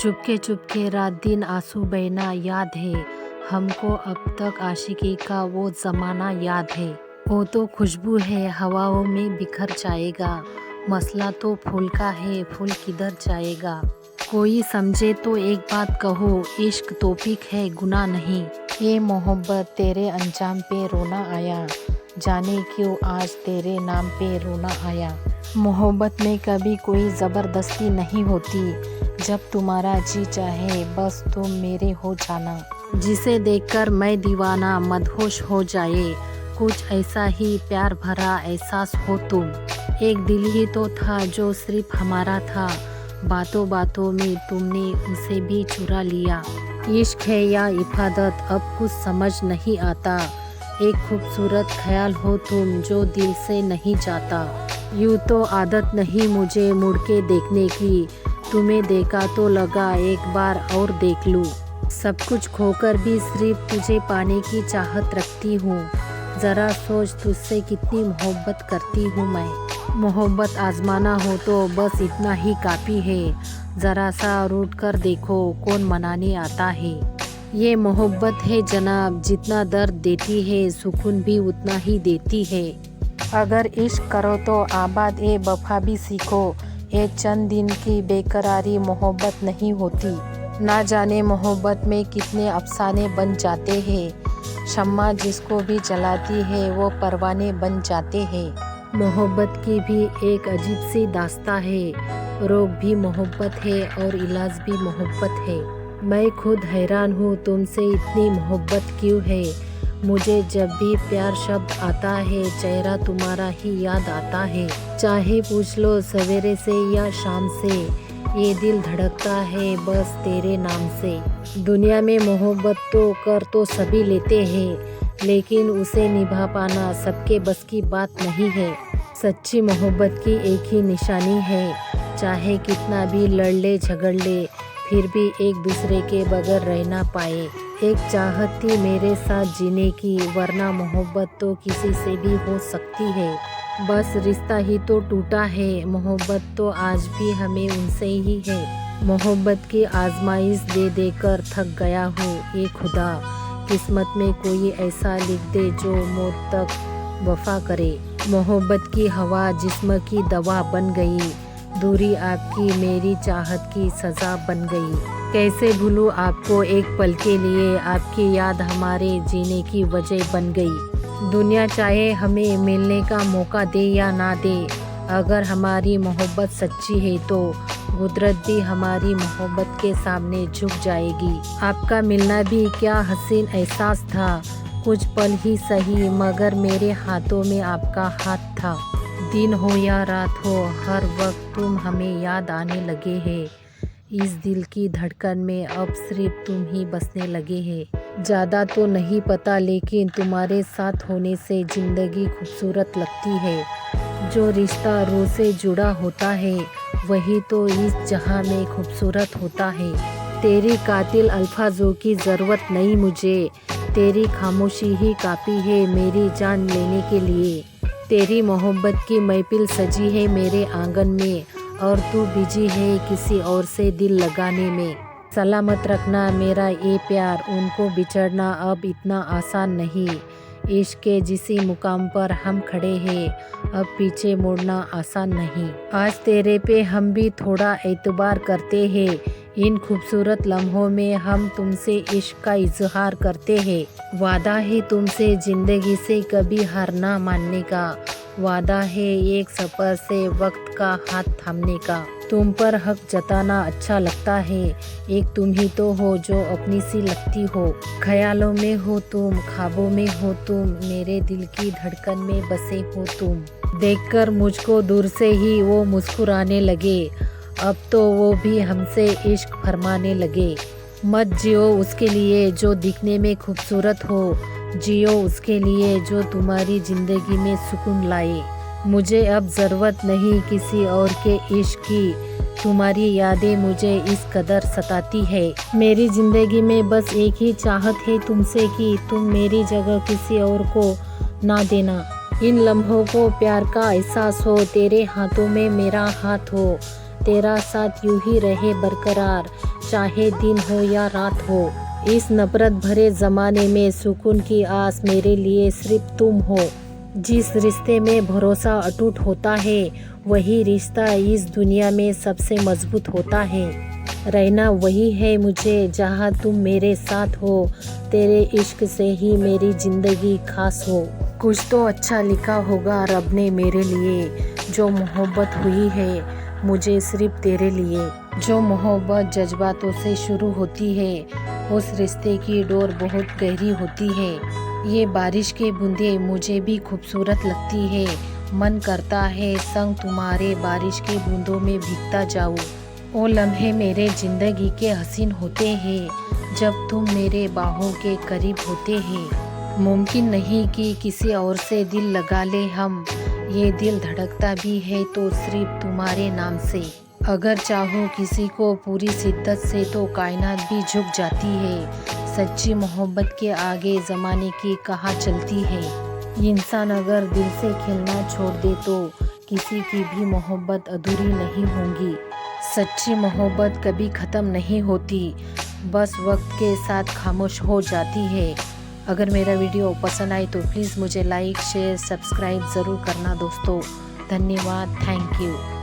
चुपके चुपके रात दिन आंसू बहना याद है हमको, अब तक आशिकी का वो ज़माना याद है। वो तो खुशबू है हवाओं में बिखर जाएगा, मसला तो फूल का है, फूल किधर जाएगा। कोई समझे तो एक बात कहो, इश्क तौफीक है गुनाह नहीं। ये मोहब्बत तेरे अंजाम पे रोना आया, जाने क्यों आज तेरे नाम पे रोना आया। मोहब्बत में कभी कोई ज़बरदस्ती नहीं होती, जब तुम्हारा जी चाहे बस तुम मेरे हो जाना। जिसे देखकर मैं दीवाना मदहोश हो जाए, कुछ ऐसा ही प्यार भरा एहसास हो तुम। एक दिल ही तो था जो सिर्फ हमारा था, बातों बातों में तुमने उसे भी चुरा लिया। इश्क है या इबादत अब कुछ समझ नहीं आता, एक खूबसूरत ख्याल हो तुम जो दिल से नहीं जाता। यूँ तो आदत नहीं मुझे मुड़ के देखने की, तुम्हें देखा तो लगा एक बार और देख लूँ। सब कुछ खोकर भी सिर्फ तुझे पाने की चाहत रखती हूँ, ज़रा सोच तुझसे कितनी मोहब्बत करती हूँ मैं। मोहब्बत आजमाना हो तो बस इतना ही काफ़ी है, ज़रा सा रूठ कर देखो कौन मनाने आता है। ये मोहब्बत है जनाब, जितना दर्द देती है सुकून भी उतना ही देती है। अगर इश्क करो तो आबाद ए वफा भी सीखो, ये चंद दिन की बेकरारी मोहब्बत नहीं होती। ना जाने मोहब्बत में कितने अफसाने बन जाते हैं, शम्मा जिसको भी जलाती है वो परवाने बन जाते हैं। मोहब्बत की भी एक अजीब सी दास्ता है, रोग भी मोहब्बत है और इलाज भी मोहब्बत है। मैं खुद हैरान हूँ तुमसे इतनी मोहब्बत क्यों है। मुझे जब भी प्यार शब्द आता है चेहरा तुम्हारा ही याद आता है। चाहे पूछ लो सवेरे से या शाम से, ये दिल धड़कता है बस तेरे नाम से। दुनिया में मोहब्बत तो कर तो सभी लेते हैं, लेकिन उसे निभा पाना सबके बस की बात नहीं है। सच्ची मोहब्बत की एक ही निशानी है, चाहे कितना भी लड़ ले झगड़ ले फिर भी एक दूसरे के बगैर रह ना पाए। एक चाहत थी मेरे साथ जीने की, वरना मोहब्बत तो किसी से भी हो सकती है। बस रिश्ता ही तो टूटा है, मोहब्बत तो आज भी हमें उनसे ही है। मोहब्बत की आजमाइश दे देकर थक गया हूँ, ये खुदा किस्मत में कोई ऐसा लिख दे जो मौत तक वफा करे। मोहब्बत की हवा जिस्म की दवा बन गई, दूरी आपकी मेरी चाहत की सज़ा बन गई। कैसे भूलूं आपको एक पल के लिए, आपकी याद हमारे जीने की वजह बन गई। दुनिया चाहे हमें मिलने का मौका दे या ना दे, अगर हमारी मोहब्बत सच्ची है तो कुदरत भी हमारी मोहब्बत के सामने झुक जाएगी। आपका मिलना भी क्या हसीन एहसास था, कुछ पल ही सही मगर मेरे हाथों में आपका हाथ था। दिन हो या रात हो हर वक्त तुम हमें याद आने लगे हैं, इस दिल की धड़कन में अब सिर्फ तुम ही बसने लगे हैं। ज़्यादा तो नहीं पता लेकिन तुम्हारे साथ होने से ज़िंदगी खूबसूरत लगती है। जो रिश्ता रूह से जुड़ा होता है वही तो इस जहां में खूबसूरत होता है। तेरी कातिल अल्फाजों की ज़रूरत नहीं मुझे, तेरी खामोशी ही काफ़ी है मेरी जान लेने के लिए। तेरी मोहब्बत की महफिल सजी है मेरे आंगन में, और तू बिजी है किसी और से दिल लगाने में। सलामत रखना मेरा ये प्यार, उनको बिछड़ना अब इतना आसान नहीं। इश्क के जिसी मुकाम पर हम खड़े हैं अब पीछे मुड़ना आसान नहीं। आज तेरे पे हम भी थोड़ा एतबार करते हैं, इन खूबसूरत लम्हों में हम तुमसे इश्क का इजहार करते हैं। वादा है तुमसे ज़िंदगी से कभी हार ना मानने का, वादा है एक सफ़र से वक्त का हाथ थामने का। तुम पर हक जताना अच्छा लगता है, एक तुम ही तो हो जो अपनी सी लगती हो। ख्यालों में हो तुम, ख्वाबों में हो तुम, मेरे दिल की धड़कन में बसे हो तुम। देखकर मुझको दूर से ही वो मुस्कुराने लगे, अब तो वो भी हमसे इश्क फरमाने लगे। मत जियो उसके लिए जो दिखने में खूबसूरत हो, जियो उसके लिए जो तुम्हारी ज़िंदगी में सुकून लाए। मुझे अब ज़रूरत नहीं किसी और के इश्क की, तुम्हारी यादें मुझे इस कदर सताती है। मेरी ज़िंदगी में बस एक ही चाहत है तुमसे कि तुम मेरी जगह किसी और को ना देना। इन लम्हों को प्यार का एहसास हो, तेरे हाथों में मेरा हाथ हो, तेरा साथ यूं ही रहे बरकरार, चाहे दिन हो या रात हो। इस नफरत भरे ज़माने में सुकून की आस मेरे लिए सिर्फ तुम हो। जिस रिश्ते में भरोसा अटूट होता है, वही रिश्ता इस दुनिया में सबसे मजबूत होता है। रहना वही है मुझे जहाँ तुम मेरे साथ हो, तेरे इश्क से ही मेरी ज़िंदगी खास हो। कुछ तो अच्छा लिखा होगा रब ने मेरे लिए, जो मोहब्बत हुई है मुझे सिर्फ तेरे लिए। जो मोहब्बत जज्बातों से शुरू होती है, उस रिश्ते की डोर बहुत गहरी होती है। ये बारिश के बूंदे मुझे भी खूबसूरत लगती है, मन करता है संग तुम्हारे बारिश के बूंदों में भीगता जाऊँ। वो लम्हे मेरे ज़िंदगी के हसीन होते हैं, जब तुम मेरे बाहों के करीब होते हैं। मुमकिन नहीं कि किसी और से दिल लगा ले हम, ये दिल धड़कता भी है तो सिर्फ तुम्हारे नाम से। अगर चाहो किसी को पूरी शिद्दत से तो कायनात भी झुक जाती है। सच्ची मोहब्बत के आगे ज़माने की कहाँ चलती है। इंसान अगर दिल से खेलना छोड़ दे तो किसी की भी मोहब्बत अधूरी नहीं होगी। सच्ची मोहब्बत कभी ख़त्म नहीं होती, बस वक्त के साथ खामोश हो जाती है। अगर मेरा वीडियो पसंद आए तो प्लीज़ मुझे लाइक शेयर सब्सक्राइब ज़रूर करना दोस्तों। धन्यवाद, थैंक यू।